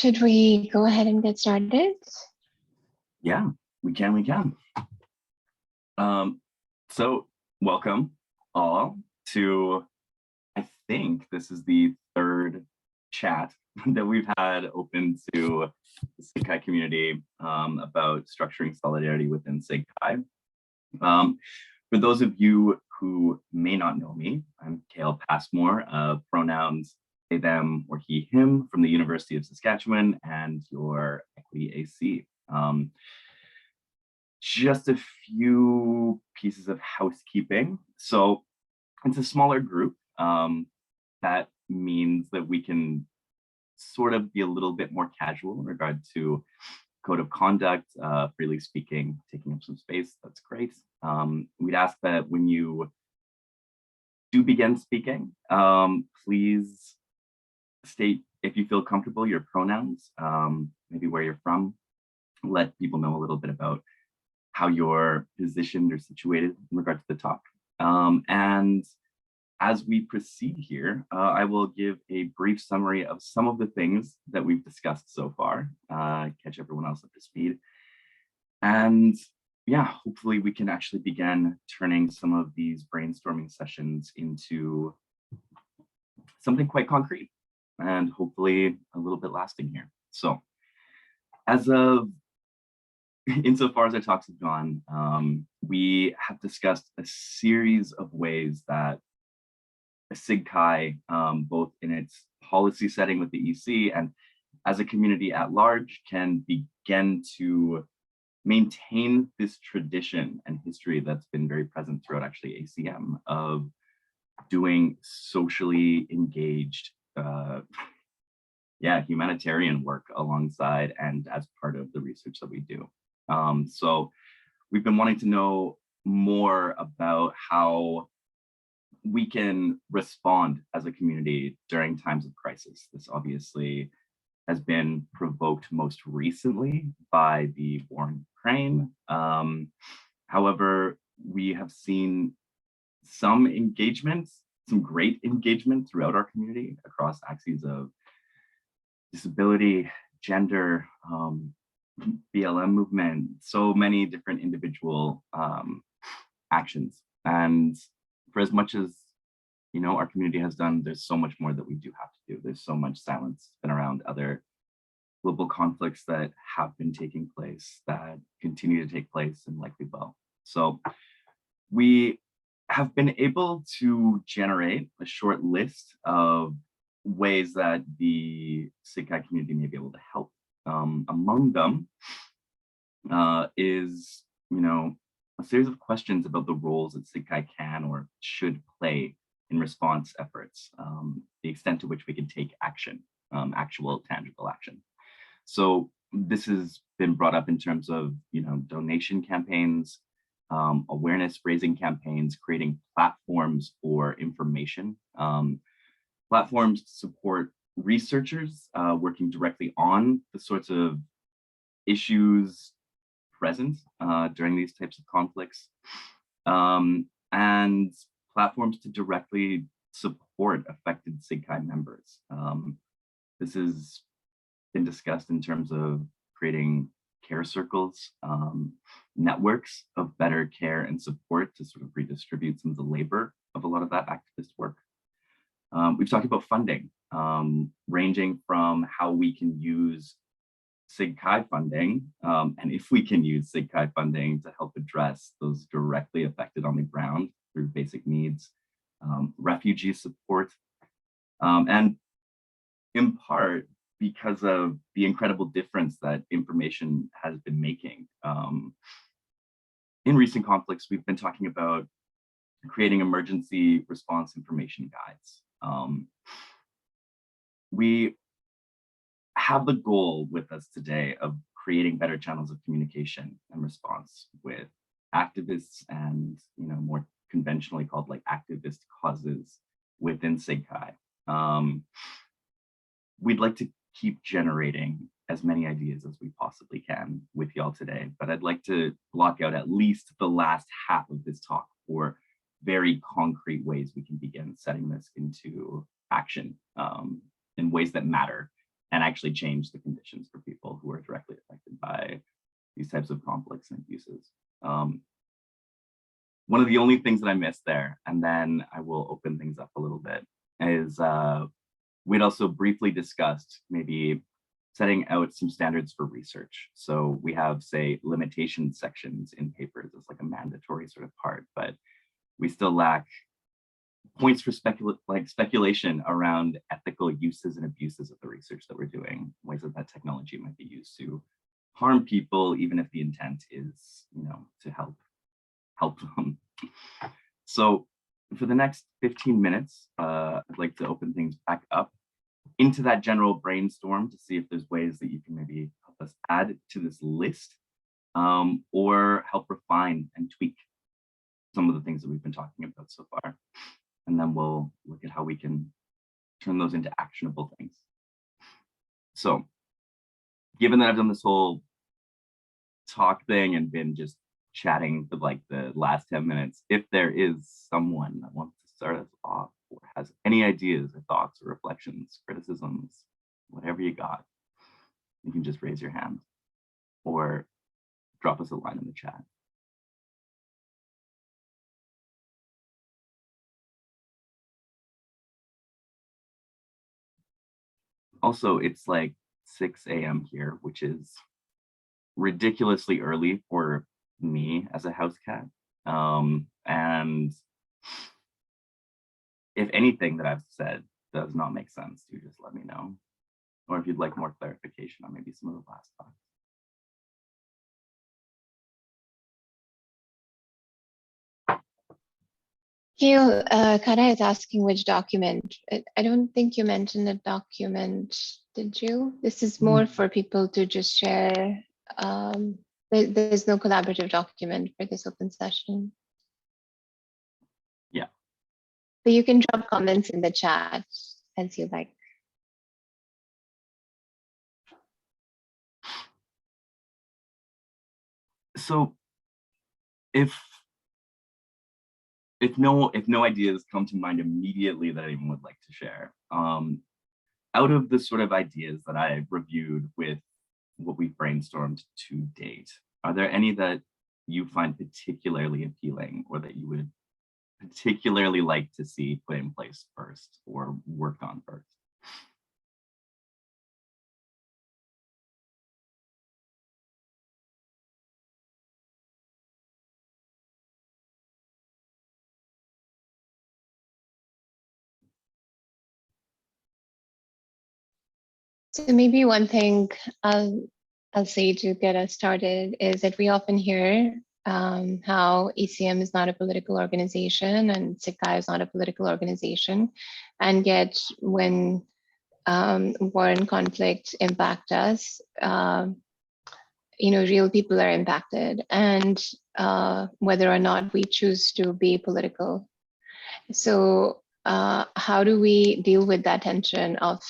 Should we go ahead and get started? Yeah, we can. So welcome all to, I think this is the third chat that we've had open to the SIGCHI community about structuring solidarity within SIGCHI. For those of you who may not know me, I'm Cale Passmore, pronouns they, them, or he, him from the University of Saskatchewan and your Equity AC. Just a few pieces of housekeeping. So it's a smaller group. That means that we can sort of be a little bit more casual in regard to code of conduct, freely speaking, taking up some space. That's great. We'd ask that when you do begin speaking, please state, if you feel comfortable, your pronouns, maybe where you're from. Let people know a little bit about how you're positioned or situated in regard to the talk. And as we proceed here, I will give a brief summary of some of the things that we've discussed so far, catch everyone else up to speed. And yeah, hopefully we can actually begin turning some of these brainstorming sessions into something quite concrete and hopefully a little bit lasting here. So as of insofar as our talks have gone, we have discussed a series of ways that a SIGCHI, both in its policy setting with the EC and as a community at large, can begin to maintain this tradition and history that's been very present throughout actually ACM of doing socially engaged, humanitarian work alongside and as part of the research that we do. So we've been wanting to know more about how we can respond as a community during times of crisis. This obviously has been provoked most recently by the war in Ukraine. However, we have seen some engagement, some great engagement throughout our community across axes of disability, gender, BLM movement, so many different individual actions. And for as much as our community has done, there's so much more that we do have to do. There's so much silence been around other global conflicts that have been taking place, that continue to take place and likely will. So we have been able to generate a short list of ways that the SIGCHI community may be able to help. Among them is, a series of questions about the roles that SIGCHI can or should play in response efforts, the extent to which we can take action, actual tangible action. So this has been brought up in terms of, donation campaigns, awareness raising campaigns, creating platforms for information, platforms to support researchers working directly on the sorts of issues present during these types of conflicts, and platforms to directly support affected SIGCHI members. This has been discussed in terms of creating care circles, networks of better care and support to sort of redistribute some of the labor of a lot of that activist work. We've talked about funding, ranging from how we can use SIGCHI funding, and if we can use SIGCHI funding to help address those directly affected on the ground through basic needs, refugee support, and in part because of the incredible difference that information has been making. In recent conflicts, we've been talking about creating emergency response information guides. We have the goal with us today of creating better channels of communication and response with activists and, more conventionally called like activist causes within SIGCHI. We'd like to keep generating as many ideas as we possibly can with y'all today, but I'd like to block out at least the last half of this talk for very concrete ways we can begin setting this into action in ways that matter and actually change the conditions for people who are directly affected by these types of conflicts and abuses. One of the only things that I missed there, and then I will open things up a little bit, is we'd also briefly discussed maybe setting out some standards for research. So we have, say, limitation sections in papers as like a mandatory sort of part, but we still lack points for speculation around ethical uses and abuses of the research that we're doing, ways that technology might be used to harm people, even if the intent is, to help them. So for the next 15 minutes, I'd like to open things back up into that general brainstorm to see if there's ways that you can maybe help us add to this list, or help refine and tweak some of the things that we've been talking about so far. And then we'll look at how we can turn those into actionable things. So given that I've done this whole talk thing and been just chatting for like the last 10 minutes, if there is someone that wants to start us off or has any ideas or thoughts or reflections, criticisms, whatever you got, you can just raise your hand or drop us a line in the chat. Also, it's like 6 a.m. here, which is ridiculously early for me as a house cat. And if anything that I've said does not make sense, you just let me know. Or if you'd like more clarification on maybe some of the last thoughts. Cale, Kara is asking which document. I don't think you mentioned a document, did you? This is more for people to just share. There's no collaborative document for this open session. Yeah. But you can drop comments in the chat as you like. So if no ideas come to mind immediately that anyone would like to share, out of the sort of ideas that I reviewed with what we've brainstormed to date, are there any that you find particularly appealing or that you would particularly like to see put in place first or worked on first? So maybe one thing I'll say to get us started is that we often hear how ECM is not a political organization and SIGCHI is not a political organization. And yet when war and conflict impact us, real people are impacted, and whether or not we choose to be political. So how do we deal with that tension of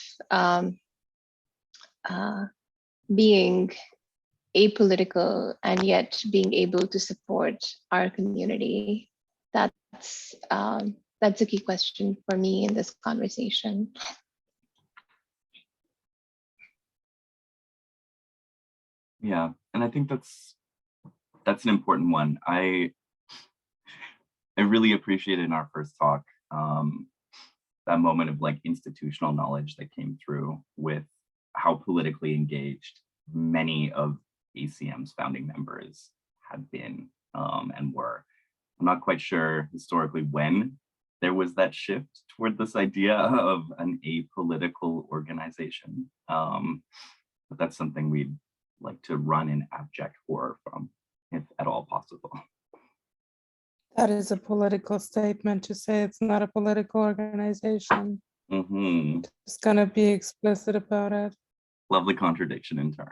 being apolitical and yet being able to support our community? That's a key question for me in this conversation. Yeah, and I think that's an important one. I really appreciated in our first talk that moment of like institutional knowledge that came through with how politically engaged many of ACM's founding members had been and were. I'm not quite sure historically when there was that shift toward this idea of an apolitical organization, but that's something we'd like to run in abject horror from, if at all possible. That is a political statement to say it's not a political organization. Mm-hmm. Just gonna be explicit about it. Lovely contradiction in terms.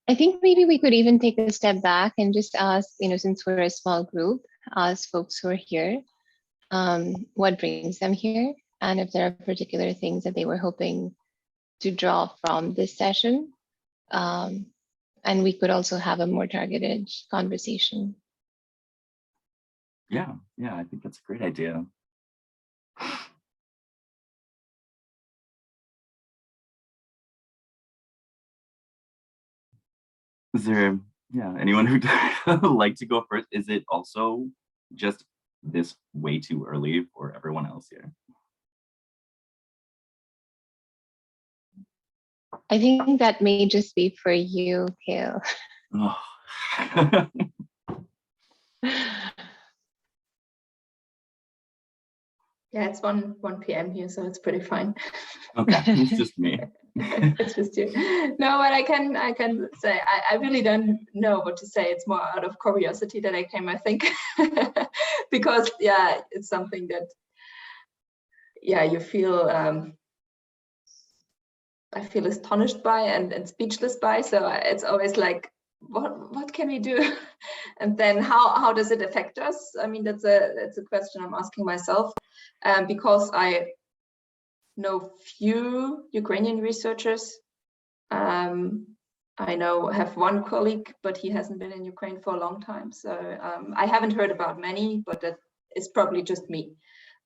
I think maybe we could even take a step back and just ask, since we're a small group, ask folks who are here what brings them here, and if there are particular things that they were hoping to draw from this session. And we could also have a more targeted conversation. Yeah, I think that's a great idea. Is there, anyone who'd like to go first? Is it also just this way too early for everyone else here? I think that may just be for you, Cale. Oh. Yeah, it's 1 p.m. here, so it's pretty fine. Okay, it's just me. It's just you. No, but I can say I really don't know what to say. It's more out of curiosity that I came, I think, because yeah, it's something that you feel I feel astonished by and speechless by. So it's always like, what can we do? And then how does it affect us? I mean, that's a question I'm asking myself, because I know few Ukrainian researchers. I have one colleague, but he hasn't been in Ukraine for a long time. So I haven't heard about many, but that is probably just me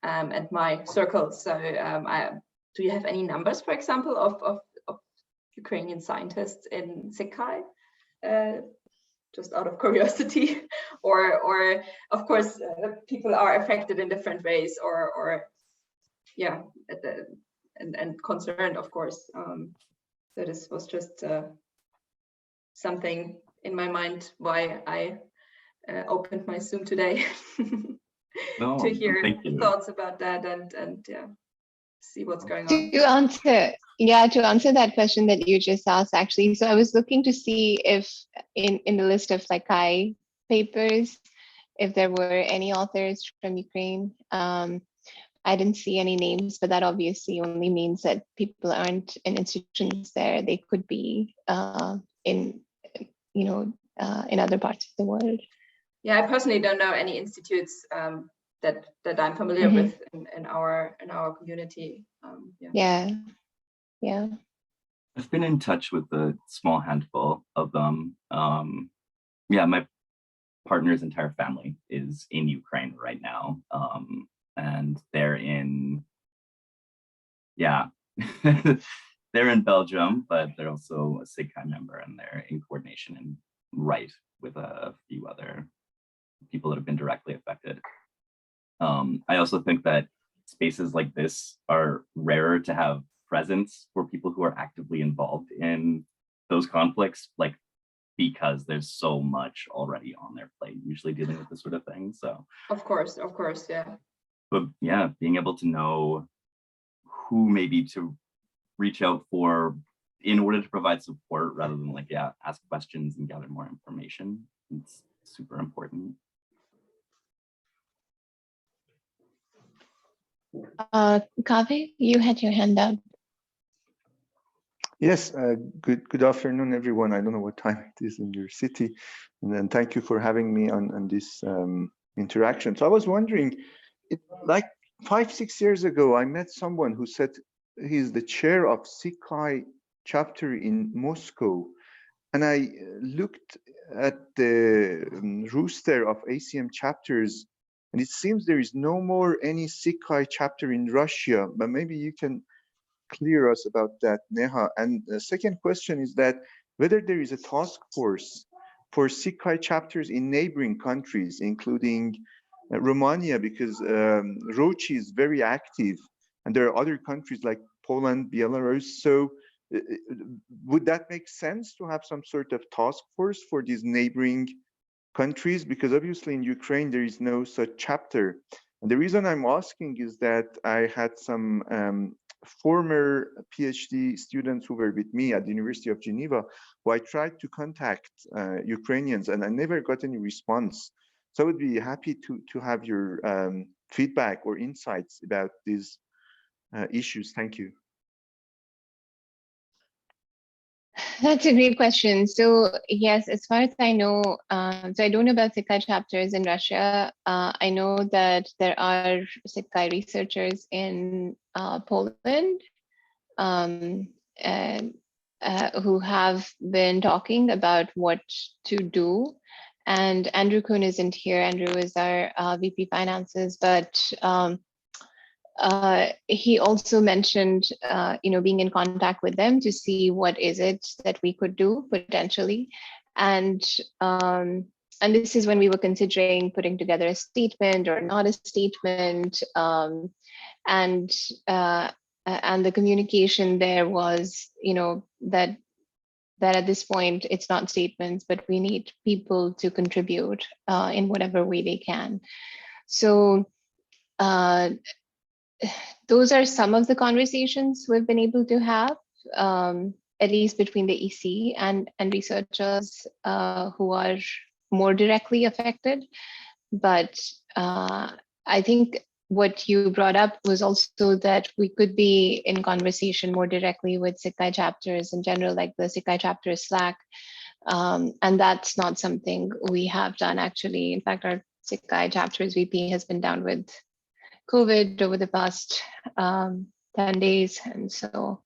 and my circle. So do you have any numbers, for example, of Ukrainian scientists in SIGCHI? Just out of curiosity, or of course people are affected in different ways, or yeah, and concerned, of course. So this was just something in my mind why I opened my Zoom today to hear thoughts about that and yeah, see what's going on. To answer that question that you just asked, actually, so I was looking to see if in the list of SIGCHI papers, if there were any authors from Ukraine. I didn't see any names, but that obviously only means that people aren't in institutions there. They could be in other parts of the world. Yeah, I personally don't know any institutes that I'm familiar with in our community. Yeah. I've been in touch with a small handful of them. My partner's entire family is in Ukraine right now. And they're in, they're in Belgium, but they're also a SIGCHI member, and they're in coordination and right with a few other people that have been directly affected. I also think that spaces like this are rarer to have presence for people who are actively involved in those conflicts, like because there's so much already on their plate, usually dealing with this sort of thing. So of course, yeah. But yeah, being able to know who maybe to reach out for in order to provide support rather than ask questions and gather more information. It's super important. Kaveh, you had your hand up. Yes, good afternoon, everyone. I don't know what time it is in your city. And then thank you for having me on this interaction. So I was wondering, like 5-6 years ago, I met someone who said he's the chair of SIGCHI chapter in Moscow. And I looked at the roster of ACM chapters, and it seems there is no more any SIGCHI chapter in Russia, but maybe you can clear us about that, Neha. And the second question is that whether there is a task force for SIGCHI chapters in neighboring countries, including Romania, because Rochi is very active, and there are other countries like Poland, Belarus. So would that make sense to have some sort of task force for these neighboring countries? Because obviously in Ukraine, there is no such chapter. And the reason I'm asking is that I had some former PhD students who were with me at the University of Geneva, who I tried to contact Ukrainians, and I never got any response. So I would be happy to have your feedback or insights about these issues. Thank you. That's a great question. So yes, as far as I know, so I don't know about SIGCHI chapters in Russia. I know that there are SIGCHI researchers in Poland, and who have been talking about what to do. And Andrew Kuhn isn't here. Andrew is our VP Finances, but he also mentioned, being in contact with them to see what is it that we could do potentially, and this is when we were considering putting together a statement or not a statement, and the communication there was, that at this point it's not statements, but we need people to contribute in whatever way they can. So. Those are some of the conversations we've been able to have, at least between the EC and researchers who are more directly affected. But I think what you brought up was also that we could be in conversation more directly with SIGCHI chapters in general, like the SIGCHI chapter Slack. And that's not something we have done actually. In fact, our SIGCHI chapters VP has been down with COVID over the past 10 days. And so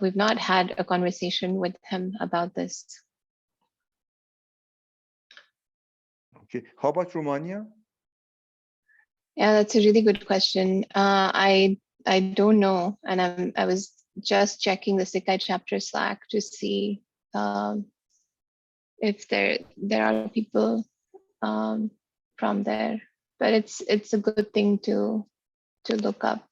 we've not had a conversation with him about this. Okay, how about Romania? Yeah, that's a really good question. I don't know. And I was just checking the SIGCHI chapter Slack to see if there are people from there. But it's a good thing to look up.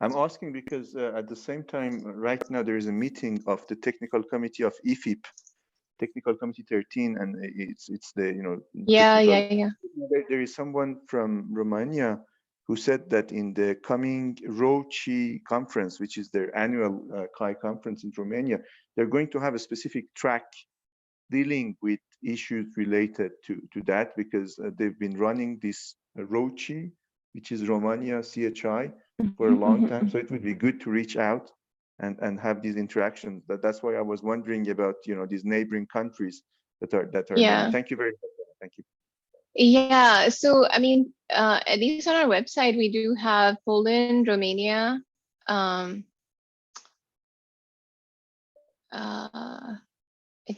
I'm asking because at the same time, right now there is a meeting of the technical committee of IFIP, technical committee 13, and it's the There is someone from Romania who said that in the coming ROCI conference, which is their annual CHI conference in Romania, they're going to have a specific track dealing with issues related to that, because they've been running this ROCI, which is Romania CHI, for a long time. So it would be good to reach out and have these interactions. That's why I was wondering about, these neighboring countries that are Yeah. Thank you very much. Thank you. Yeah, so I mean, at least on our website, we do have Poland, Romania. I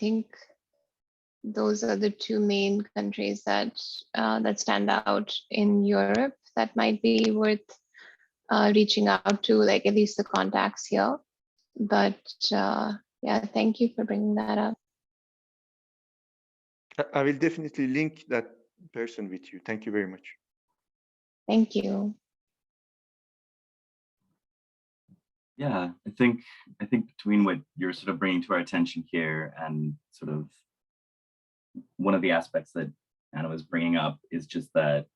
think those are the two main countries that stand out in Europe that might be worth reaching out to, like at least the contacts here. But yeah, thank you for bringing that up. I will definitely link that person with you. Thank you very much. Thank you. Yeah, I think between what you're sort of bringing to our attention here and sort of one of the aspects that Anna was bringing up is just that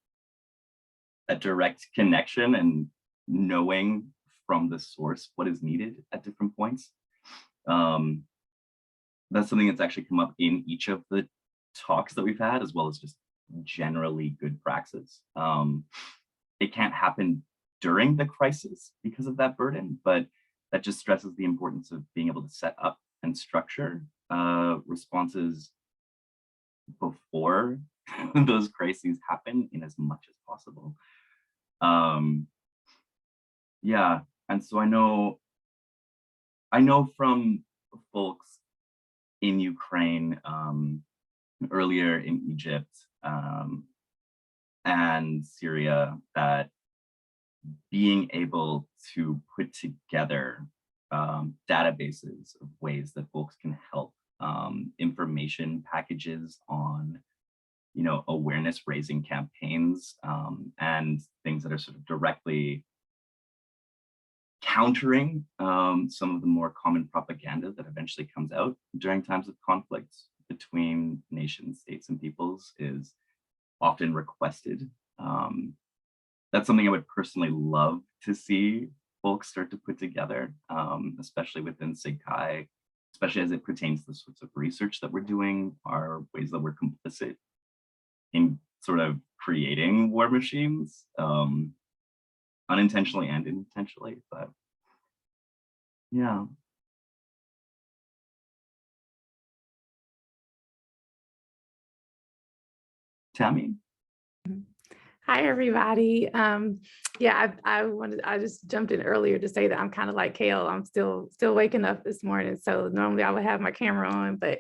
a direct connection and knowing from the source what is needed at different points. That's something that's actually come up in each of the talks that we've had, as well as just generally good praxis. It can't happen during the crisis because of that burden, but that just stresses the importance of being able to set up and structure responses before those crises happen in as much as possible. Yeah, and so I know from folks in Ukraine, earlier in Egypt, and Syria, that being able to put together databases of ways that folks can help, information packages on, awareness raising campaigns, and things that are sort of directly countering some of the more common propaganda that eventually comes out during times of conflict between nations, states, and peoples is often requested. That's something I would personally love to see folks start to put together, especially within SIGCHI, especially as it pertains to the sorts of research that we're doing, are ways that we're complicit in sort of creating war machines, unintentionally and intentionally. But yeah, Tammy? Hi, everybody. Yeah, I just jumped in earlier to say that I'm kind of like Cale. I'm still waking up this morning. So normally I would have my camera on, but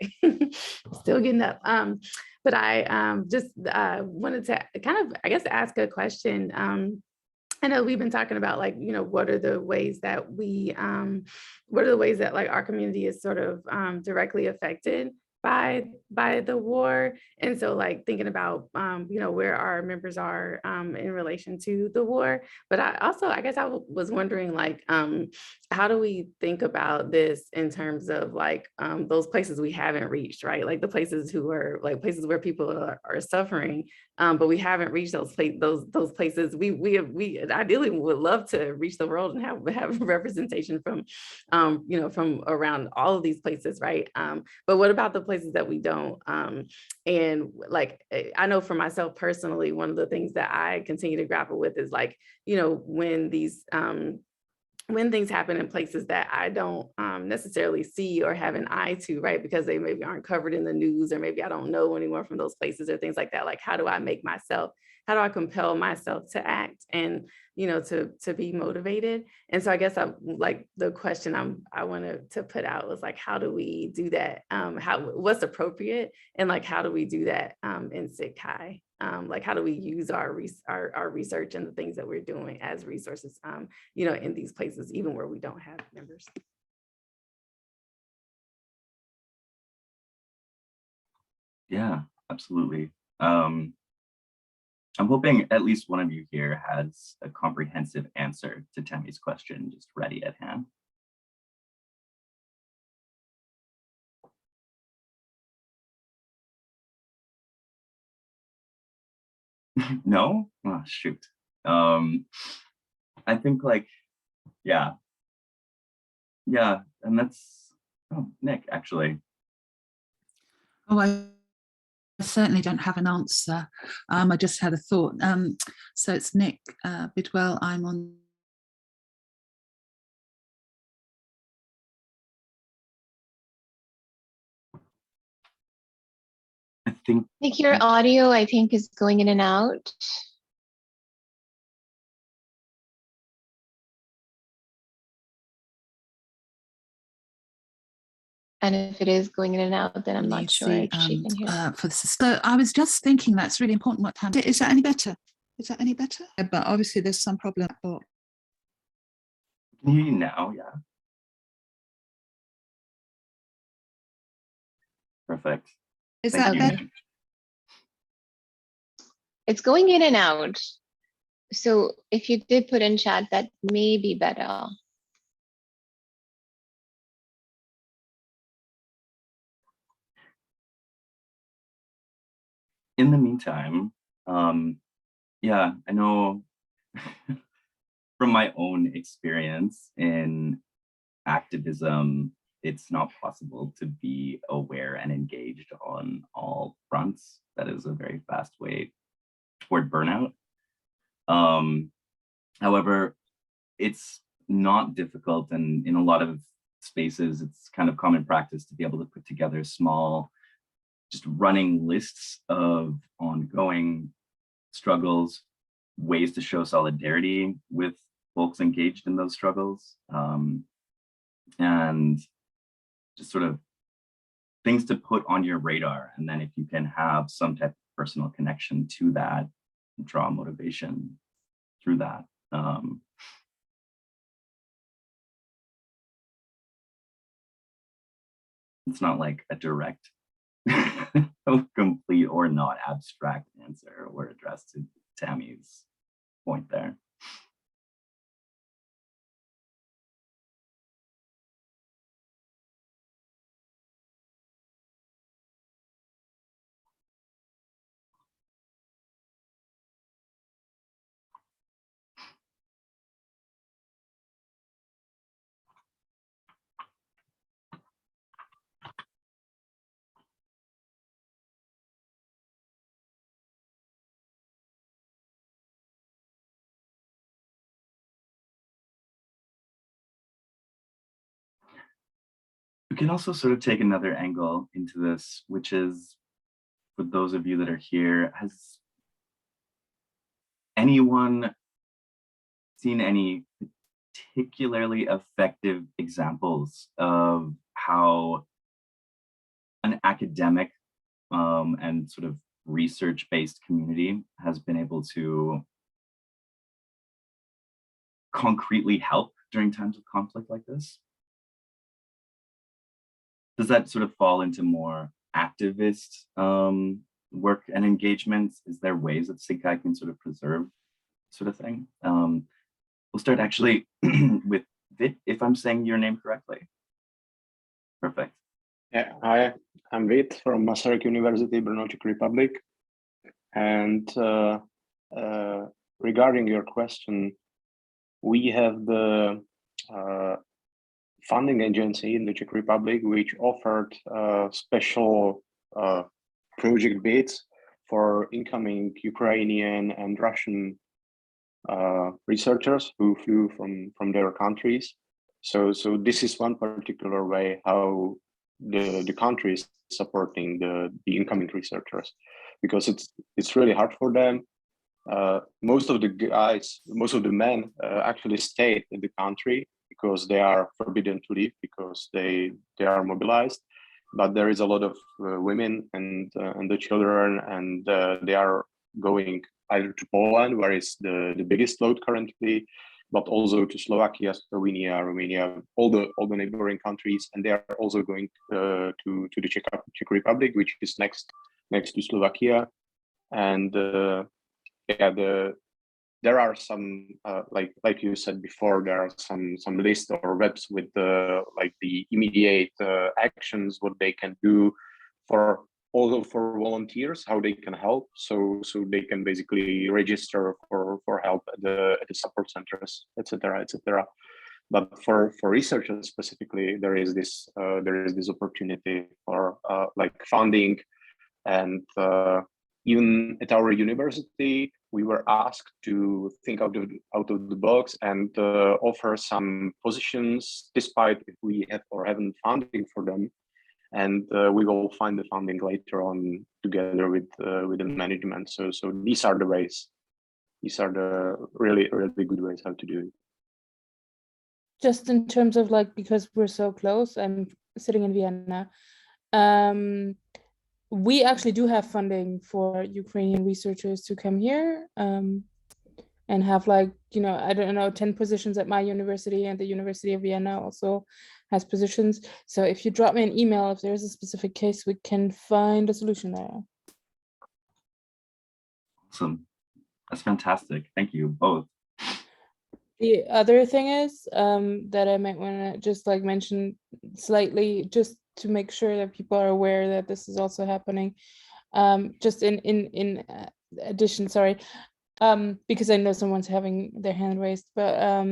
still getting up. But I just wanted to kind of, I guess, ask a question. I know we've been talking about, like, you know, what are the ways that like our community is sort of directly affected by the war. And so, like, thinking about you know, where our members are in relation to the war. But I guess I was wondering, like, how do we think about this in terms of, like, those places we haven't reached, right? Like the places places where people are suffering, but we haven't reached those places. We ideally would love to reach the world and have representation from you know, from around all of these places, right? But what about the places that we don't? And like, I know for myself personally, one of the things that I continue to grapple with is, like, you know, when things happen in places that I don't necessarily see or have an eye to, right? Because they maybe aren't covered in the news, or maybe I don't know anyone from those places or things like that. Like, how do I compel myself to act and, you know, to be motivated? And so I guess like the question I wanted to put out was, like, how do we do that? What's appropriate? And, like, how do we do that in SIGCHI? Like, how do we use our research and the things that we're doing as resources, you know, in these places, even where we don't have members? Yeah, absolutely. I'm hoping at least one of you here has a comprehensive answer to Tammy's question just ready at hand. No? Oh, shoot. I think, like, yeah, and that's, oh, Nick, actually. Oh, I certainly don't have an answer. I just had a thought. So it's Nick Bidwell. I'm on. I think Nick, your audio, I think, is going in and out. And if it is going in and out, then I'm not sure if she can hear. For the sister, I was just thinking that's really important. What time is that? Any better? Is that any better? But obviously there's some problem. can you hear you now? Yeah. Perfect. Is Thank that you, better? Nick. It's going in and out. So if you did put in chat, that may be better. In the meantime, yeah, I know from my own experience in activism, it's not possible to be aware and engaged on all fronts. That is a very fast way toward burnout. However, it's not difficult, and in a lot of spaces, it's kind of common practice to be able to put together small, just running lists of ongoing struggles, ways to show solidarity with folks engaged in those struggles, and just sort of things to put on your radar. And then if you can have some type of personal connection to that, draw motivation through that. It's not like a direct, complete or not abstract answer or address to Tammy's point there. We can also sort of take another angle into this, which is for those of you that are here, has anyone seen any particularly effective examples of how an academic and sort of research-based community has been able to concretely help during times of conflict like this? Does that sort of fall into more activist work and engagements? Is there ways that SIGCHI can sort of preserve sort of thing? We'll start actually with Vit, if I'm saying your name correctly. Perfect. Yeah, hi, I'm Vit from Masaryk University, Brno, Czech Republic. And regarding your question, we have the funding agency in the Czech Republic, which offered special project bids for incoming Ukrainian and Russian researchers who flew from their countries. So this is one particular way how the country is supporting the incoming researchers, because it's really hard for them. Most of the men actually stayed in the country because they are forbidden to leave because they are mobilized. But there is a lot of women and the children, and they are going either to Poland, where is the biggest load currently, but also to Slovakia, Slovenia, Romania, all the neighboring countries, and they are also going to the Czech Republic, which is next to Slovakia, and there are some like you said before, there are some lists or webs with the immediate actions what they can do for volunteers, how they can help, so they can basically register for help at the support centers, etc. But for researchers specifically, there is this opportunity for funding, and even at our university we were asked to think out of the box and offer some positions despite if we have or haven't funding for them. And we will find the funding later on together with the management. So these are the ways. These are the really good ways how to do it. Just in terms of because we're so close, I'm sitting in Vienna. We actually do have funding for Ukrainian researchers to come here and have I don't know, 10 positions at my university, and the University of Vienna also has positions. So if you drop me an email, if there's a specific case, we can find a solution there. Awesome. That's fantastic. Thank you both. The other thing is that I might want to just mention slightly, just to make sure that people are aware that this is also happening. Just in addition, sorry, because I know someone's having their hand raised, but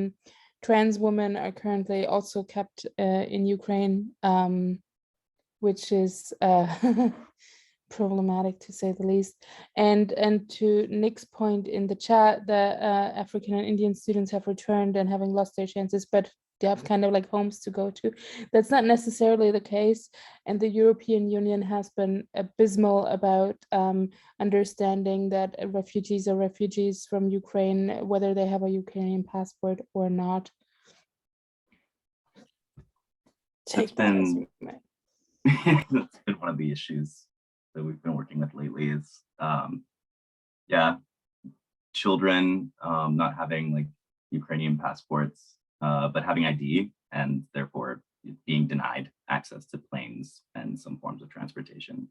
trans women are currently also kept in Ukraine, which is problematic to say the least. And to Nick's point in the chat, that African and Indian students have returned and having lost their chances, but they have kind of homes to go to. That's not necessarily the case, and the European Union has been abysmal about understanding that refugees are refugees from Ukraine, whether they have a Ukrainian passport or not. That's been one of the issues that we've been working with lately is children not having Ukrainian passports, but having ID, and therefore being denied access to planes and some forms of transportation.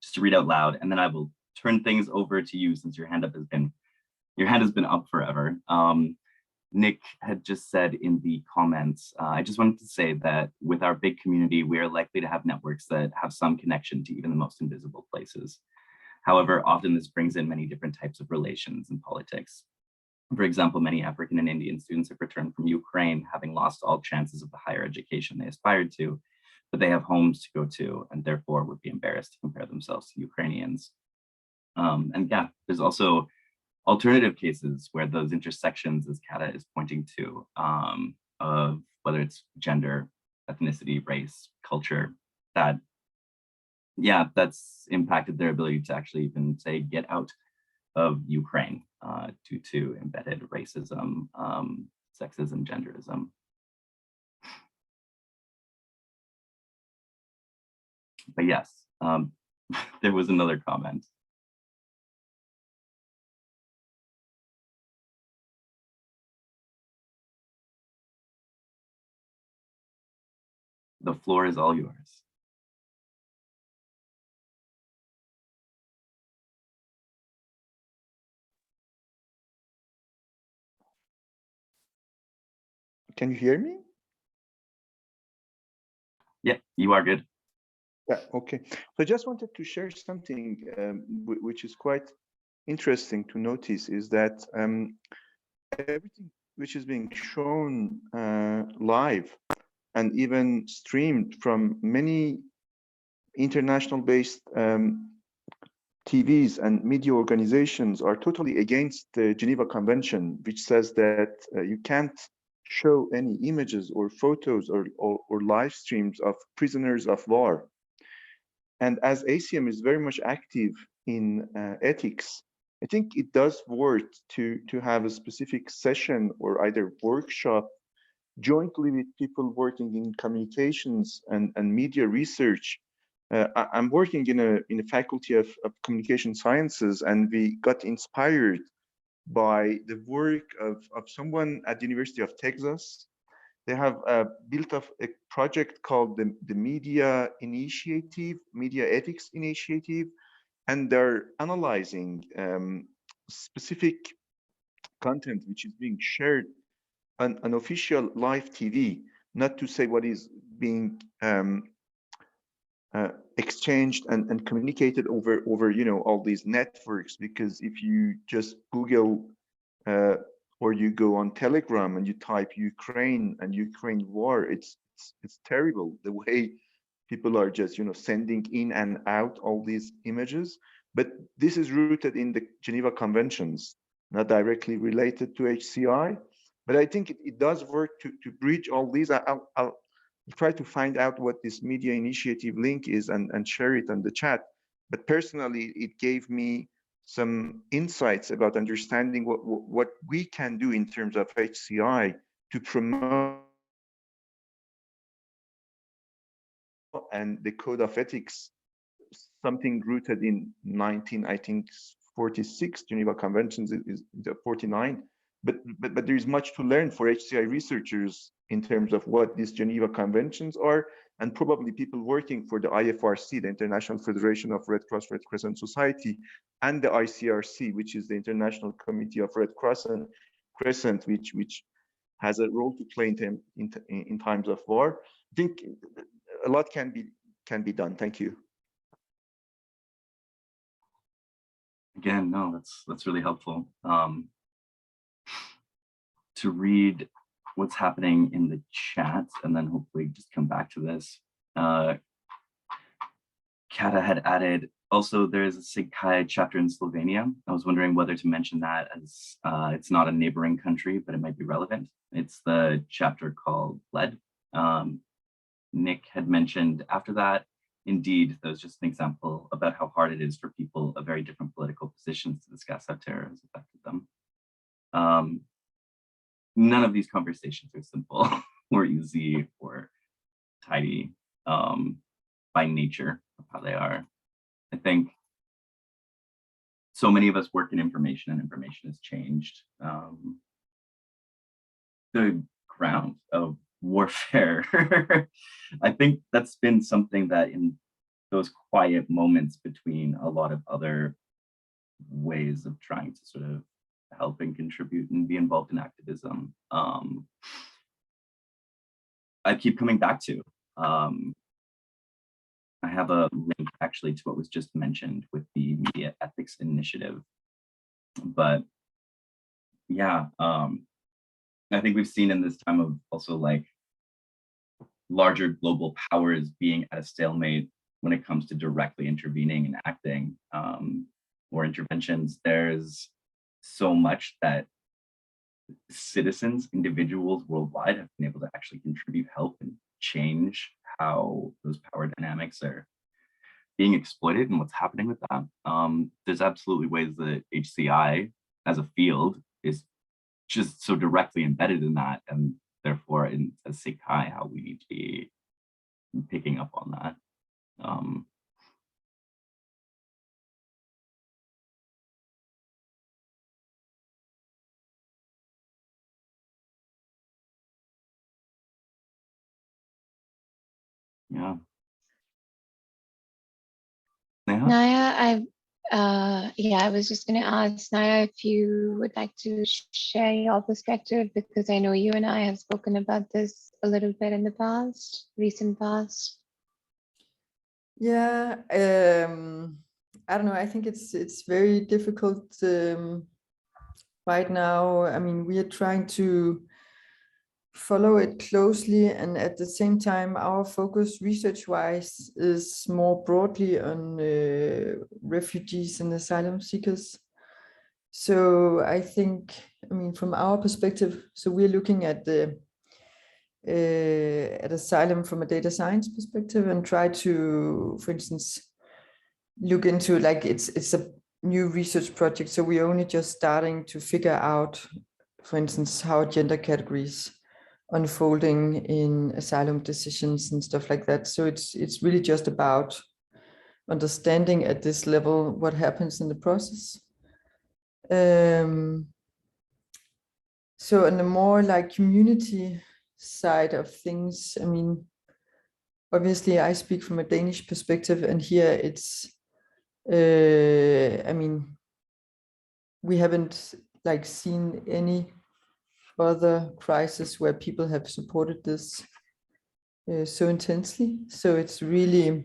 Just to read out loud, and then I will turn things over to you, since your hand has been up forever. Nick had just said in the comments, I just wanted to say that with our big community, we are likely to have networks that have some connection to even the most invisible places. However, often this brings in many different types of relations and politics. For example, many African and Indian students have returned from Ukraine, having lost all chances of the higher education they aspired to, but they have homes to go to, and therefore would be embarrassed to compare themselves to Ukrainians. There's also alternative cases where those intersections, as Kata is pointing to, of whether it's gender, ethnicity, race, culture, that yeah, that's impacted their ability to actually even say get out of Ukraine due to embedded racism, sexism, genderism. But yes, there was another comment. The floor is all yours. Can you hear me? Yeah, you are good. Yeah, okay. So I just wanted to share something which is quite interesting to notice, is that everything which is being shown live and even streamed from many international based TVs and media organizations are totally against the Geneva Convention, which says that you can't show any images or photos or live streams of prisoners of war. And as ACM is very much active in ethics, I think it does worth to have a specific session or either workshop jointly with people working in communications and media research. I'm working in a faculty of communication sciences, and we got inspired by the work of someone at the University of Texas. They have built up a project called the Media Initiative, Media Ethics Initiative, and they're analyzing specific content which is being shared on an official live TV, not to say what is being exchanged and communicated over all these networks, because if you just Google or you go on Telegram and you type Ukraine and Ukraine war, it's terrible the way people are just sending in and out all these images. But this is rooted in the Geneva Conventions, not directly related to HCI. But I think it does work to bridge all these. I'll try to find out what this media initiative link is and share it on the chat. But personally, it gave me some insights about understanding what we can do in terms of HCI to promote and the code of ethics, something rooted in 1946 Geneva Conventions is 49. But there is much to learn for HCI researchers in terms of what these Geneva Conventions are, and probably people working for the IFRC, the International Federation of Red Cross Red Crescent Society, and the ICRC, which is the International Committee of Red Cross and Crescent, which has a role to play in times of war. I think a lot can be done. Thank you. Again, no, that's really helpful. To read what's happening in the chat and then hopefully just come back to this. Kata had added, also there's a SIGCHI chapter in Slovenia. I was wondering whether to mention that, as it's not a neighboring country, but it might be relevant. It's the chapter called Lead. Nick had mentioned after that, indeed, that was just an example about how hard it is for people of very different political positions to discuss how terror has affected them. None of these conversations are simple or easy or tidy by nature of how they are. I think so many of us work in information, and information has changed the ground of warfare. I think that's been something that in those quiet moments between a lot of other ways of trying to sort of help and contribute and be involved in activism, I keep coming back to. I have a link actually to what was just mentioned with the Media Ethics Initiative. But yeah, I think we've seen in this time of also like larger global powers being at a stalemate when it comes to directly intervening and acting or interventions. There's so much that citizens, individuals worldwide have been able to actually contribute, help, and change how those power dynamics are being exploited and what's happening with that. There's absolutely ways that HCI as a field is just so directly embedded in that, and therefore in as SIGCHI, how we need to be picking up on that. Yeah. Neha? Naya, I was just going to ask Naya if you would like to share your perspective, because I know you and I have spoken about this a little bit in the past, recent past. Yeah, I don't know. I think it's very difficult right now. I mean, we are trying to follow it closely, and at the same time, our focus research-wise is more broadly on refugees and asylum seekers. So I think, I mean, from our perspective, so we're looking at the at asylum from a data science perspective and try to, for instance, look into, like, it's a new research project, so we're only just starting to figure out, for instance, how gender categories unfolding in asylum decisions and stuff like that. So it's really just about understanding at this level what happens in the process. So on the more like community side of things, I mean, obviously I speak from a Danish perspective, and here it's, I mean, we haven't like seen any other crisis where people have supported this so intensely. So it's really,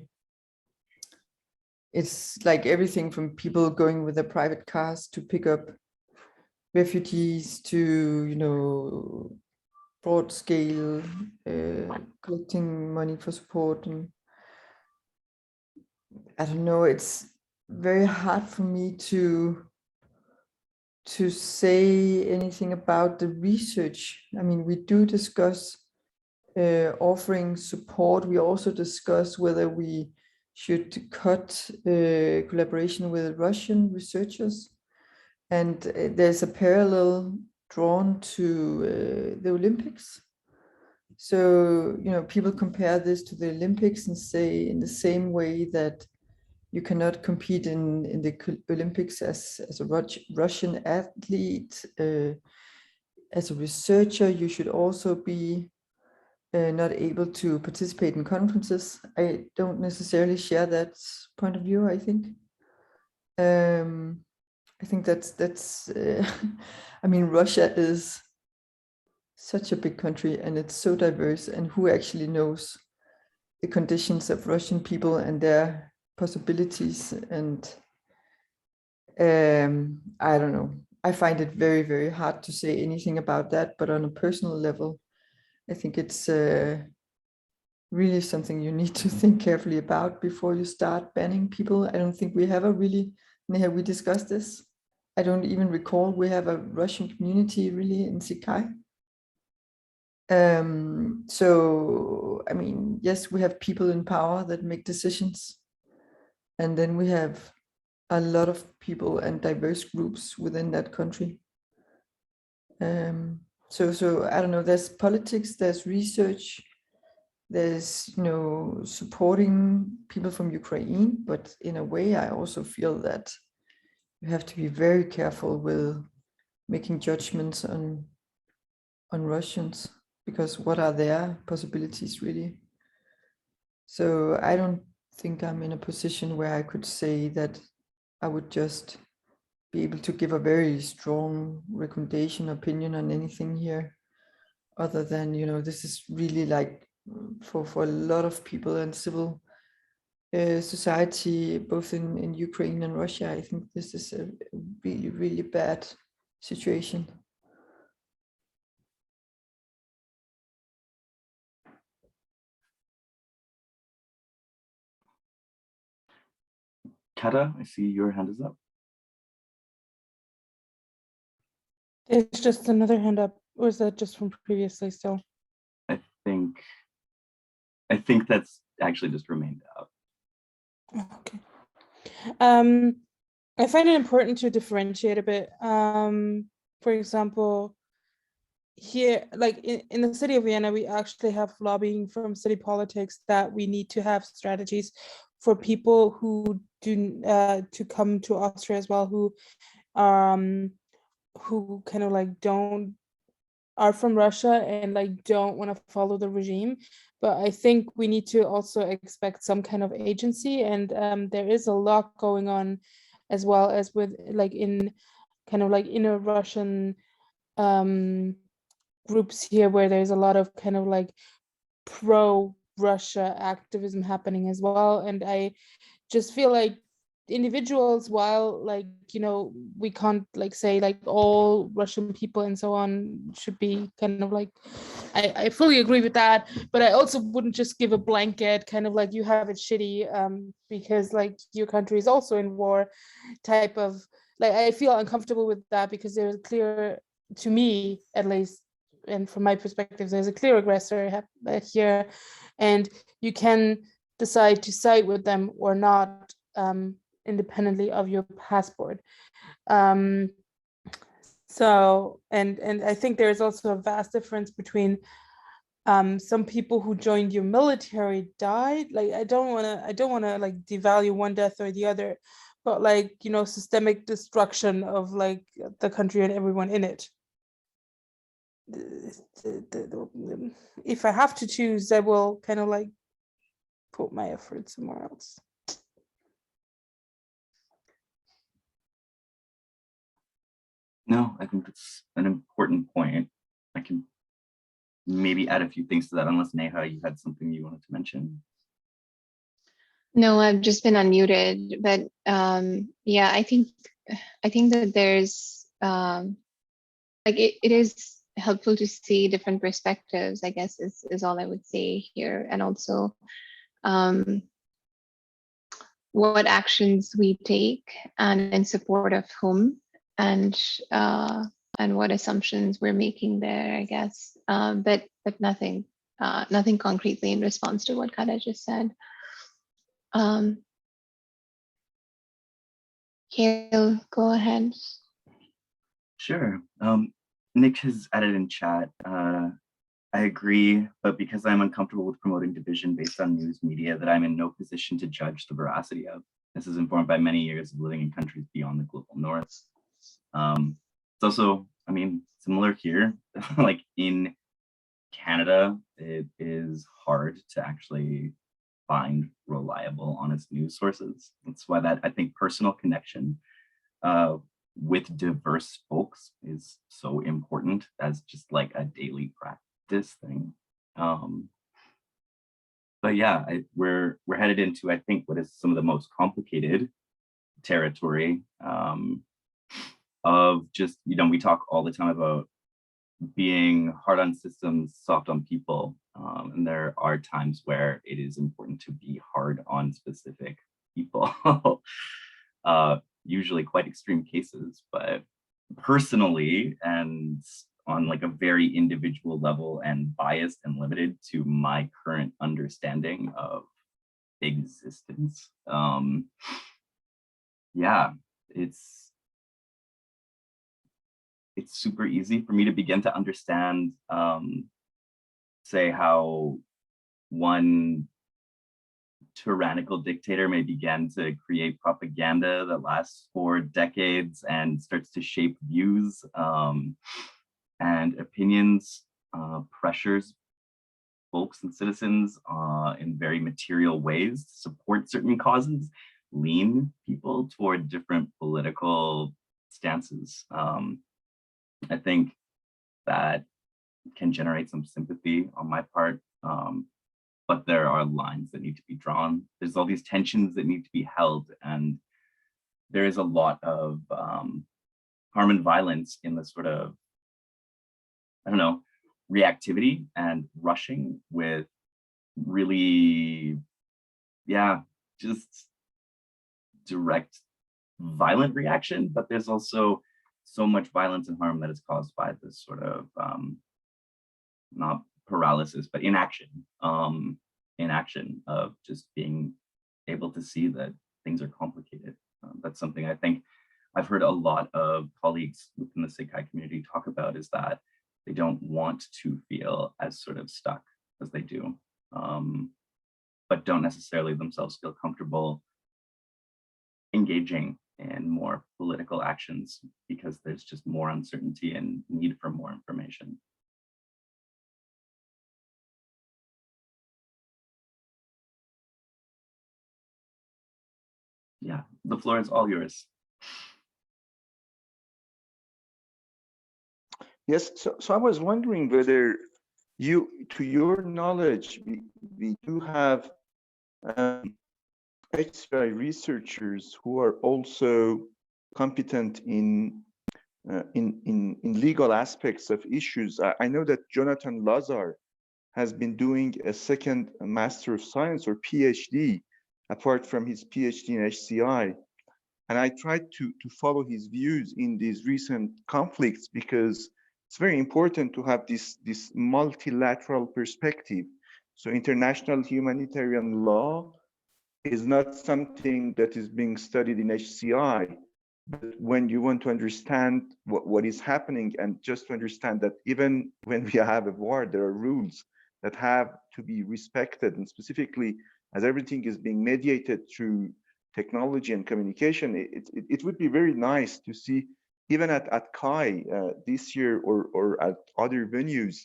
it's like everything from people going with their private cars to pick up refugees to, you know, broad scale collecting money for support. And I don't know, it's very hard for me to say anything about the research. I mean, we do discuss offering support. We also discuss whether we should cut collaboration with Russian researchers. And there's a parallel drawn to the Olympics. So, you know, people compare this to the Olympics and say, in the same way that you cannot compete in the Olympics as a Russian athlete, as a researcher, you should also be not able to participate in conferences. I don't necessarily share that point of view, I think. I think that's I mean, Russia is such a big country and it's so diverse, and who actually knows the conditions of Russian people and their possibilities. And I don't know, I find it very, very hard to say anything about that, but on a personal level, I think it's really something you need to think carefully about before you start banning people. I don't think we have a really, Neha, we discussed this. I don't even recall we have a Russian community really in SIGCHI. So, I mean, yes, we have people in power that make decisions. And then we have a lot of people and diverse groups within that country. So I don't know, there's politics, there's research, there's, you know, supporting people from Ukraine, but in a way, I also feel that you have to be very careful with making judgments on Russians, because what are their possibilities really? So I don't think I'm in a position where I could say that I would just be able to give a very strong recommendation, opinion on anything here, other than, you know, this is really like for a lot of people and civil society, both in Ukraine and Russia. I think this is a really, really bad situation. Kata, I see your hand is up. It's just another hand up. Or is that just from previously still? I think that's actually just remained out. Okay. I find it important to differentiate a bit. For example, here, like in the city of Vienna, we actually have lobbying from city politics that we need to have strategies for people who do to come to Austria as well, who kind of like are from Russia and like don't want to follow the regime. But I think we need to also expect some kind of agency, and there is a lot going on, as well as with like in kind of like inner Russian groups here, where there's a lot of kind of like pro-Russia activism happening as well. And I just feel like individuals, while like, you know, we can't like say like all Russian people and so on should be kind of like, I fully agree with that, but I also wouldn't just give a blanket kind of like you have it shitty because like your country is also in war type of, like I feel uncomfortable with that, because there's a clear, to me at least, and from my perspective, there's a clear aggressor here, and you can decide to side with them or not, independently of your passport. So, and I think there's also a vast difference between some people who joined your military died. Like I don't want to like devalue one death or the other, but like, you know, systemic destruction of like the country and everyone in it. If I have to choose, I will kind of like put my effort somewhere else. No, I think that's an important point. I can maybe add a few things to that, unless Neha, you had something you wanted to mention. No, I've just been unmuted, but yeah, I think that there's like it is helpful to see different perspectives, I guess is all I would say here, and also what actions we take and in support of whom, and what assumptions we're making there, I guess, but nothing concretely in response to what Kada just said. Cale, go ahead. Sure. Nick has added in chat. I agree, but because I'm uncomfortable with promoting division based on news media that I'm in no position to judge the veracity of. This is informed by many years of living in countries beyond the global north. It's also, I mean, similar here, like in Canada, it is hard to actually find reliable, honest news sources. That's why that I think personal connection with diverse folks is so important as just like a daily practice thing. But yeah, we're headed into, I think, what is some of the most complicated territory of just, you know, we talk all the time about being hard on systems, soft on people. And there are times where it is important to be hard on specific people. Usually quite extreme cases, but personally and on like a very individual level and biased and limited to my current understanding of existence. Yeah, it's super easy for me to begin to understand, say, how one tyrannical dictator may begin to create propaganda that lasts for decades and starts to shape views and opinions, pressures folks and citizens in very material ways to support certain causes, lean people toward different political stances. I think that can generate some sympathy on my part, but there are lines that need to be drawn. There's all these tensions that need to be held, and there is a lot of harm and violence in the sort of, I don't know, reactivity and rushing with really, yeah, just direct violent reaction, but there's also so much violence and harm that is caused by this sort of not paralysis, but inaction of just being able to see that things are complicated. That's something I think I've heard a lot of colleagues within the SIGCHI community talk about, is that they don't want to feel as sort of stuck as they do, but don't necessarily themselves feel comfortable engaging in more political actions because there's just more uncertainty and need for more information. Yeah, the floor is all yours. Yes, so I was wondering whether you, to your knowledge, we do have HCI researchers who are also competent in legal aspects of issues. I know that Jonathan Lazar has been doing a second Master of Science or PhD, apart from his PhD in HCI. And I tried to follow his views in these recent conflicts, because it's very important to have this multilateral perspective. So international humanitarian law is not something that is being studied in HCI, but when you want to understand what is happening, and just to understand that even when we have a war, there are rules that have to be respected, and specifically as everything is being mediated through technology and communication, it would be very nice to see, even at CHI this year or at other venues,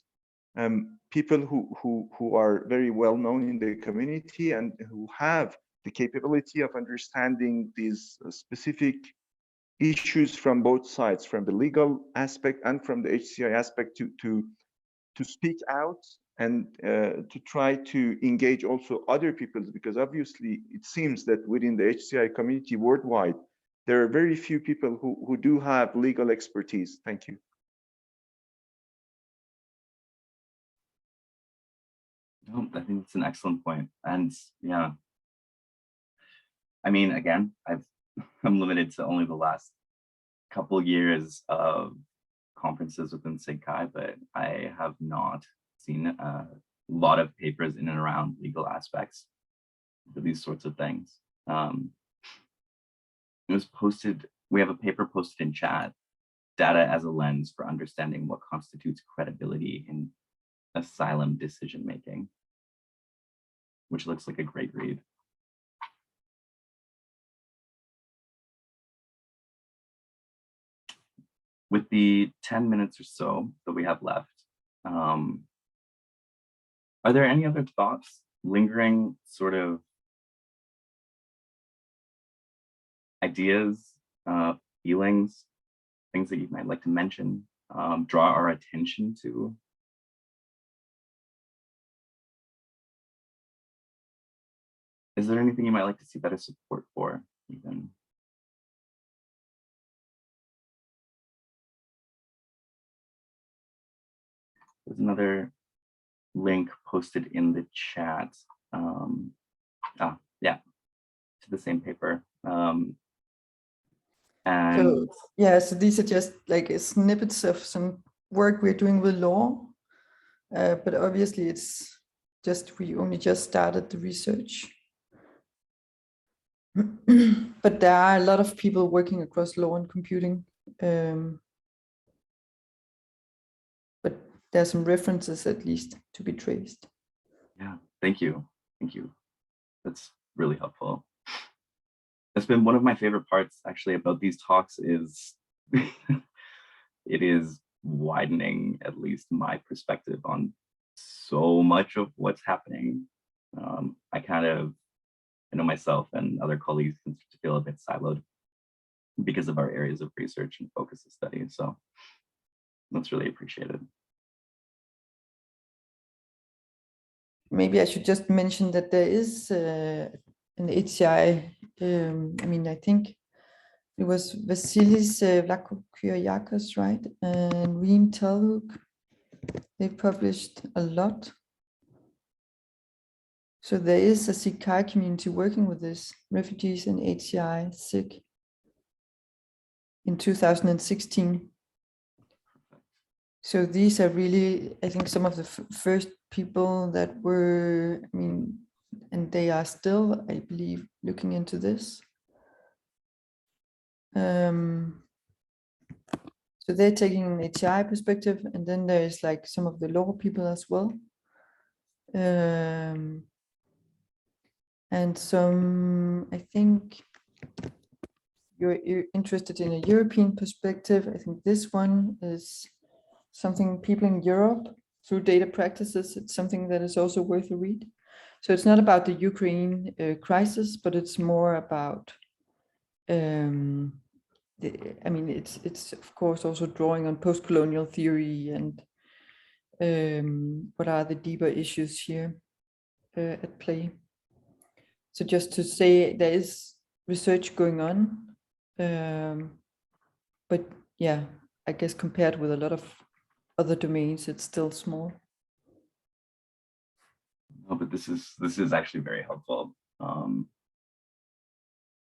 people who are very well known in the community and who have the capability of understanding these specific issues from both sides, from the legal aspect and from the HCI aspect, to speak out and to try to engage also other people, because obviously it seems that within the HCI community worldwide, there are very few people who do have legal expertise. Thank you. No, I think it's an excellent point. And yeah, I mean, again, I'm limited to only the last couple years of conferences within SIGCHI, but I have not seen a lot of papers in and around legal aspects for these sorts of things. It was posted, we have a paper posted in chat, Data as a Lens for Understanding What Constitutes Credibility in Asylum Decision Making, which looks like a great read. With the 10 minutes or so that we have left, are there any other thoughts, lingering sort of ideas, feelings, things that you might like to mention, draw our attention to? Is there anything you might like to see better support for, even? There's another link posted in the chat. Yeah, to the same paper. And so, yeah, so these are just like snippets of some work we're doing with law, but obviously it's just, we only just started the research. But there are a lot of people working across law and computing. But there's some references at least to be traced. Yeah, thank you. Thank you. That's really helpful. That's been one of my favorite parts actually about these talks, is it is widening at least my perspective on so much of what's happening. I know myself and other colleagues can start to feel a bit siloed because of our areas of research and focus of study. So that's really appreciated. Maybe I should just mention that there is an HCI, I mean, I think it was Vasilis Vlachokyriakos, right? And Reem Telhook. They published a lot. So there is a SIGCHI community working with this, refugees and HCI, SIG, in 2016. So these are really, I think, some of the first people that were, I mean, and they are still, I believe, looking into this. So they're taking an HI perspective, and then there's like some of the local people as well. And some, I think you're interested in a European perspective. I think this one is something people in Europe through data practices. It's something that is also worth a read. So it's not about the Ukraine crisis, but it's more about, I mean, it's of course also drawing on post-colonial theory and what are the deeper issues here at play. So just to say, there is research going on, but yeah, I guess compared with a lot of other domains, it's still small. Oh, but this is actually very helpful.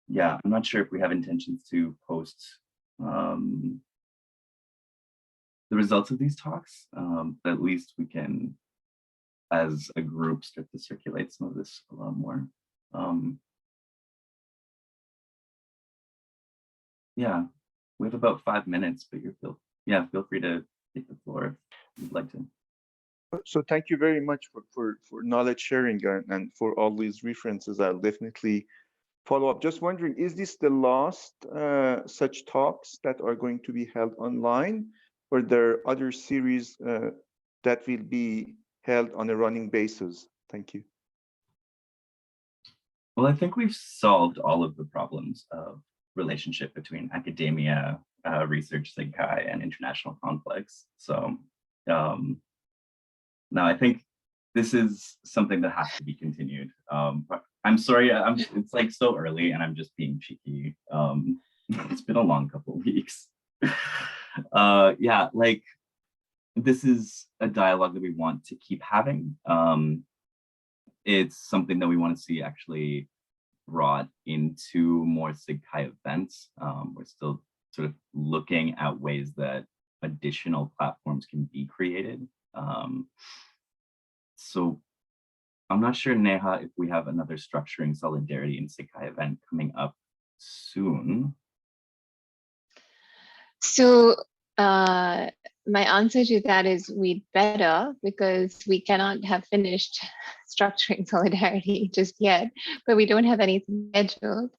Yeah, I'm not sure if we have intentions to post the results of these talks, but at least we can, as a group, start to circulate some of this a lot more. Yeah, we have about 5 minutes, but feel free to take the floor if you'd like to. So thank you very much for knowledge sharing and for all these references. I'll definitely follow up. Just wondering, is this the last such talks that are going to be held online, or there are other series that will be held on a running basis? Thank you. Well, I think we've solved all of the problems of relationship between academia, research, SIGCHI, and international conflicts. So now I think this is something that has to be continued. But I'm sorry, it's like so early and I'm just being cheeky. It's been a long couple of weeks. Yeah, like this is a dialogue that we want to keep having. It's something that we want to see actually brought into more SIGCHI events. We're still sort of looking at ways that additional platforms can be created. So I'm not sure, Neha, if we have another structuring solidarity in SIGCHI event coming up soon. So my answer to that is we'd better, because we cannot have finished structuring solidarity just yet, but we don't have anything scheduled.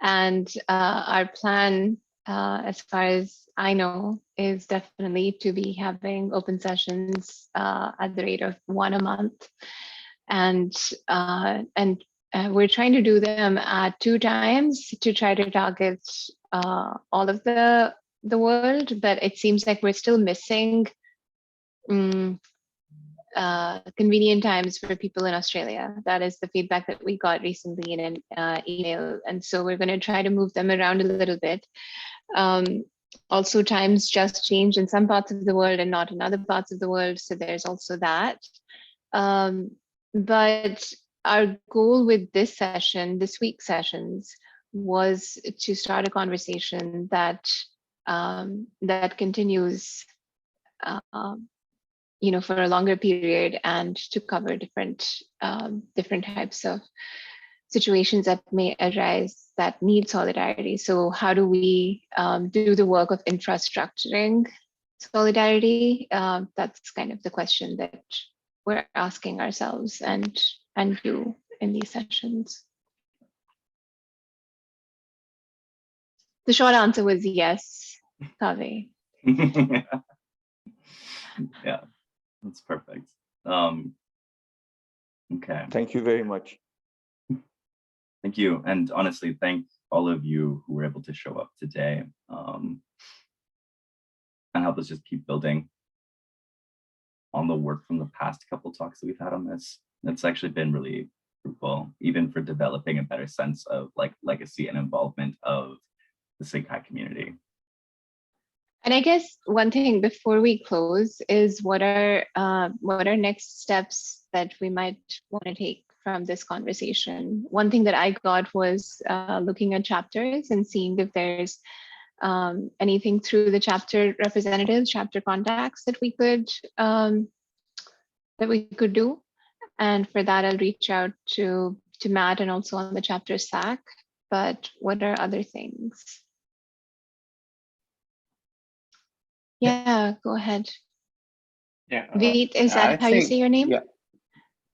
And our plan, as far as I know, is definitely to be having open sessions at the rate of 1 a month. And we're trying to do them at 2 times to try to target all of the world, but it seems like we're still missing convenient times for people in Australia. That is the feedback that we got recently in an email. And so we're going to try to move them around a little bit. Also, times just change in some parts of the world and not in other parts of the world. So there's also that. But our goal with this session, this week's sessions, was to start a conversation that that continues for a longer period and to cover different types of situations that may arise that need solidarity. So how do we do the work of infrastructuring solidarity? That's kind of the question that we're asking ourselves and you in these sessions. The short answer was yes, Kaveh. Yeah, that's perfect. Okay. Thank you very much. Thank you. And honestly, thank all of you who were able to show up today and help us just keep building on the work from the past couple talks that we've had on this. It's actually been really fruitful, even for developing a better sense of like legacy and involvement of the SIGCHI community. And I guess one thing before we close is what are next steps that we might want to take from this conversation. One thing that I got was looking at chapters and seeing if there's anything through the chapter representatives, chapter contacts that we could do. And for that, I'll reach out to Matt and also on the chapter SAC. But what are other things? Yeah, go ahead. Yeah. Veet, is that how you say your name? Yeah.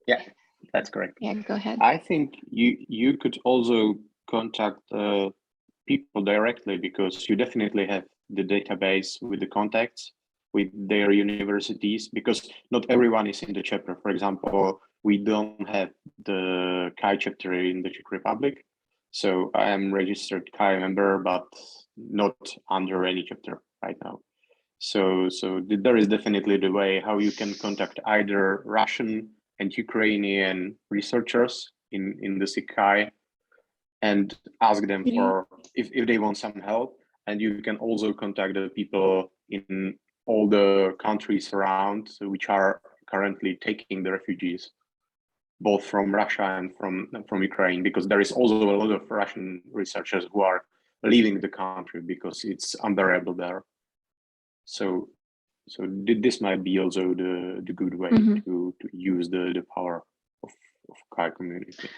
Yeah, that's correct. Yeah, go ahead. I think you could also contact people directly, because you definitely have the database with the contacts with their universities, because not everyone is in the chapter. For example, we don't have the CHI chapter in the Czech Republic. So I am registered CHI member, but not under any chapter right now. So there is definitely the way how you can contact either Russian and Ukrainian researchers in the SIGCHI and ask them for if they want some help. And you can also contact the people in all the countries around which are currently taking the refugees, both from Russia and from Ukraine, because there is also a lot of Russian researchers who are leaving the country because it's unbearable there. So this might be also the good way to use the power of CHI community.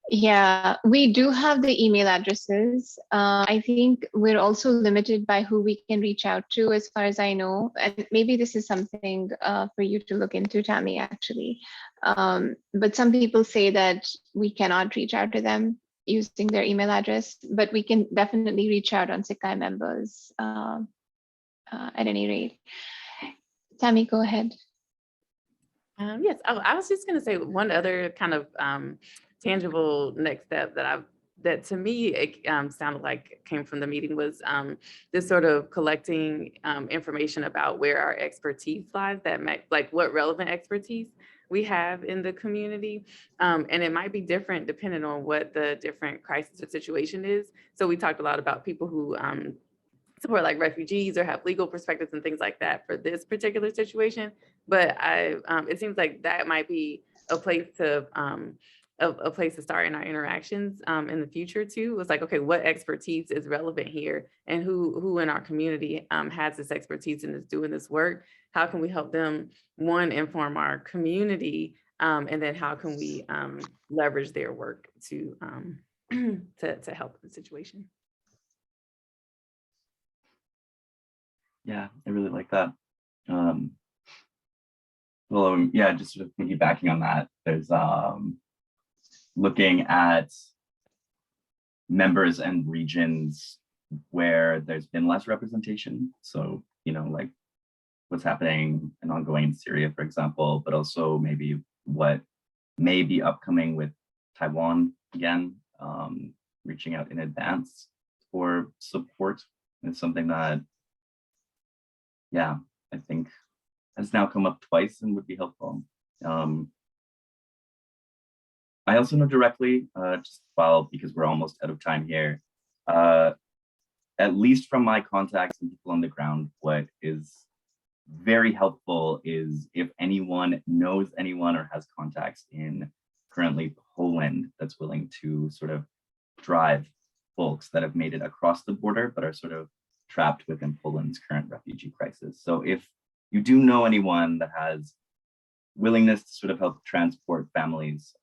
Yeah, we do have the email addresses. I think we're also limited by who we can reach out to, as far as I know. And maybe this is something for you to look into, Tammy, actually. But some people say that we cannot reach out to them using their email address, but we can definitely reach out on SIGCHI members at any rate. Tammy, go ahead. Yes, I was just going to say one other kind of tangible next step that to me it sounded like came from the meeting was this sort of collecting information about where our expertise lies, like what relevant expertise we have in the community. And it might be different depending on what the different crisis or situation is. So we talked a lot about people who support like refugees or have legal perspectives and things like that for this particular situation. But it seems like that might be a place to start in our interactions in the future too. It's like, okay, what expertise is relevant here, and who in our community has this expertise and is doing this work? How can we help them, one, inform our community, and then how can we leverage their work to help the situation? Yeah, I really like that. Well, yeah, just sort of piggybacking on that, there's looking at members and regions where there's been less representation. So, you know, like what's happening and ongoing in Syria, for example, but also maybe what may be upcoming with Taiwan again, reaching out in advance for support is something that, yeah, I think has now come up twice and would be helpful. I also know directly, just because we're almost out of time here, at least from my contacts and people on the ground, what is very helpful is if anyone knows anyone or has contacts in currently Poland that's willing to sort of drive folks that have made it across the border but are sort of trapped within Poland's current refugee crisis. So if you do know anyone that has willingness to sort of help transport families,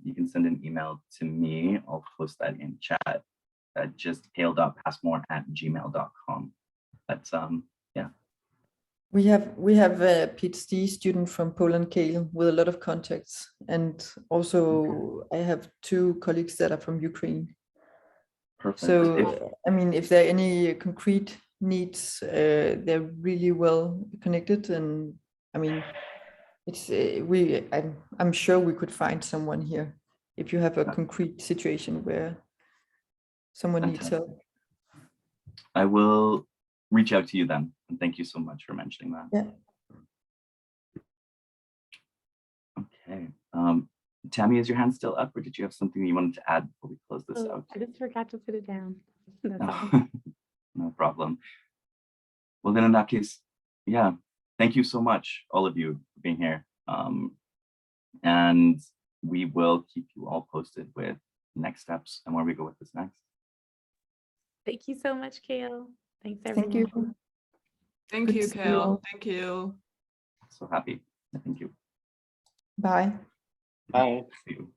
you can send an email to me. I'll post that in chat at just cale.passmore@gmail.com. That's yeah. We have a PhD student from Poland, Cale, with a lot of contacts, and also I have 2 colleagues that are from Ukraine. Perfect. So I mean, if there are any concrete needs, they're really well connected, and I mean, it's I'm sure we could find someone here if you have a concrete situation where someone needs help. I will reach out to you then, and thank you so much for mentioning that. Yeah. Okay. Tammy, is your hand still up, or did you have something you wanted to add before we close this out? I just forgot to put it down. That's all. No problem. Well, then in that case, yeah, thank you so much, all of you, for being here. And we will keep you all posted with next steps and where we go with this next. Thank you so much, Cale. Thanks, Thank everyone. you. Thank Good you, to see you Cale. all. Thank you. So happy. Thank you. Bye. Bye. See you.